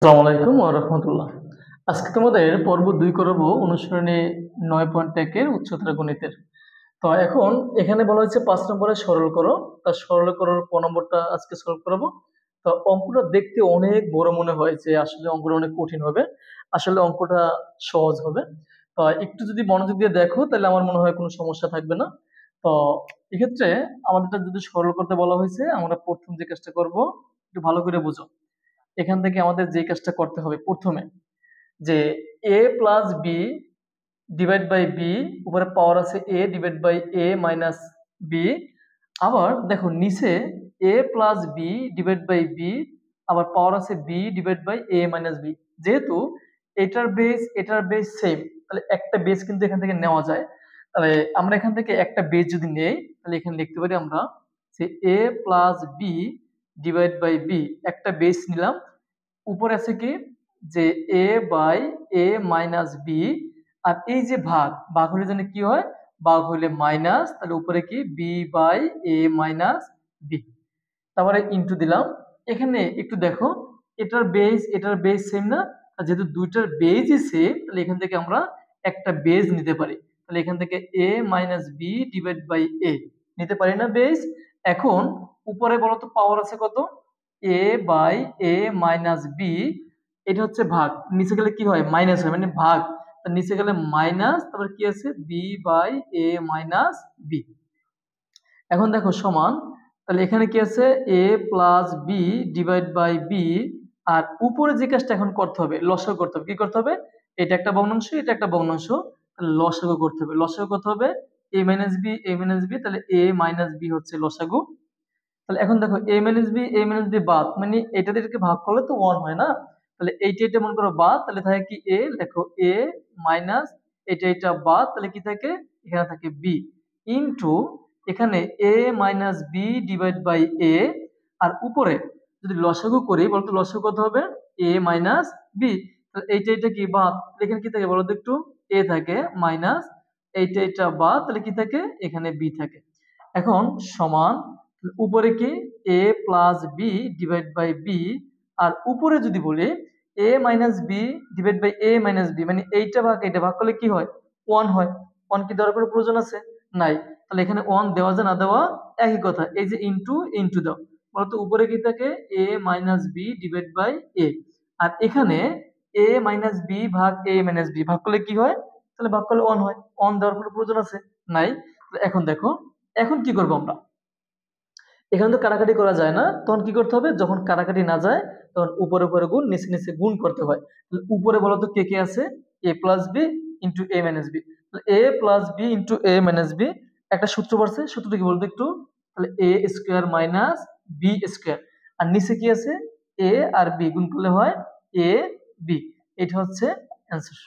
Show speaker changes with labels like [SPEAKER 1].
[SPEAKER 1] আসসালামু আলাইকুম ওয়া রাহমাতুল্লাহ। আজকে তোমাদের পর্ব 2 করব অনুসরণী 9.1 এর উচ্চতর গণিতের। তো এখন এখানে বলা হয়েছে 5 নম্বরে সরল করো। তা সরল করার ক নম্বরটা আজকে সলভ করাবো। তো অঙ্কটা দেখতে অনেক বড় মনে হয় যে আসলে অঙ্কটা অনেক কঠিন হবে। আসলে অঙ্কটা সহজ হবে। তো একটু যদি মনোযোগ দিয়ে দেখো তাহলে আমার মনে হয় কোনো সমস্যা থাকবে না। তো এক্ষেত্রে আমাদেরটা যদি সরল করতে বলা হয়েছে আমরা প্রথম যে কাজটা করব একটু ভালো করে বুঝো। এখান থেকে আমাদের যে কাজটা করতে হবে প্রথমে যে a plus B divide by B উপরে পাওয়ার আছে a divide by a minus B. আবার দেখো নিচে a plus B divide by B আবার পাওয়ার আছে b divide by a minus B. যেহেতু এটার বেস সেম, তাহলে একটা বেস কিন্তু এখান থেকে নেওয়া যায়। তাহলে আমরা এখান থেকে একটা বেস যদি নেই তাহলে এখানে লিখতে পারি আমরা যে a plus B divide by B, একটা বেস নিলাম। উপরে আছে কি যে A by A minus B. আর এই যে ভাগ ভাগ হলে যেন কি হয়, ভাগ হইলে মাইনাস, তাহলে উপরে কি B by A minus B. তারপরে ইনটু দিলাম। এখানে একটু দেখো এটার বেস সেম না? আর যেহেতু দুইটার বেসই সেম তাহলে এখান থেকে আমরা একটা বেস নিতে পারি। তাহলে এখান থেকে এ মাইনাস বি ডিভাইড বাই এ নিতে পারি না বেস। এখন উপরে বলো তো পাওয়ার আছে কত, এ বাই এ মাইনাস বি। এটা হচ্ছে ভাগ, নিচে গেলে কি হয় মাইনাস হয়, মানে ভাগ। তার নিচে গেলে মাইনাস, তারপর কি আছে B by A minus B. এখন দেখো সমান, তাহলে এখানে কি আছে A plus B divide by B. আর উপরে যে কাজটা এখন করতে হবে লসাগু করতে হবে। কি করতে হবে, এটা একটা ভগ্নাংশ এটা একটা ভগ্নাংশ, তাহলে লসাগু করতে হবে। লসাগু কত হবে এ মাইনাস বি, তাহলে এ মাইনাস বি হচ্ছে লসাগু। তাহলে এখন দেখো এ মাইনাস বি বাদ, মানে এটা দিয়ে এটাকে ভাগ করলে তো 1 হয় না। তাহলে এইটা মনে করো বাদ, তাহলে থাকে কি এ, দেখো এ মাইনাস এটা বাদ, তাহলে কি থাকে এখানে থাকে বি ইনটু এখানে এ মাইনাস বি ডিভাইড বাই এ। আর উপরে যদি লসাগু করি বলতো লসাগু কত হবে এ মাইনাস বি। তাহলে এইটা কি বাদ, তাহলে এখানে কি থাকে বলতো একটু, এ থাকে মাইনাস এইটা বাদ, তাহলে কি থাকে এখানে বি থাকে। এখন সমান উপরে কি A plus B divide by B. আর উপরে যদি বলি A minus B divide by A minus B, মানে এইটা ভাগ করলে কি হয় 1 হয়। 1 কি দেওয়ার কোনো প্রয়োজন আছে? নাই। তাহলে এখানে 1 দেওয়া যায় না দেওয়া একই কথা, এই যে ইনটু ইনটু দাও। বলতো উপরে কি থাকে এ মাইনাস বি ডিভাইড বাই এ। আর এখানে এ মাইনাস বি ভাগ এ মাইনাস বি ভাগ করলে কি হয়, তাহলে ভাগ করলে 1 হয়। 1 দেওয়ার কোনো প্রয়োজন আছে? নাই। তাহলে এখন দেখো এখন কি করবো আমরা, এখানে তো কাটাকাটি করা যায় না, তখন কি করতে হবে যখন কাটাকাটি না যায় তখন উপরে উপরে গুণ নিচে নিচে গুণ করতে হয়। তাহলে উপরে বলো তো কে কে আছে A plus B into A minus B. A plus B into A minus B, একটা সূত্র পড়ছে, সূত্রটা কি বলতো একটু, তাহলে এ স্কোয়ার মাইনাস বি স্কোয়ার। আর নিচে কি আছে এ আর বি গুণ করলে হয় এ বি। এটা হচ্ছে অ্যান্সার।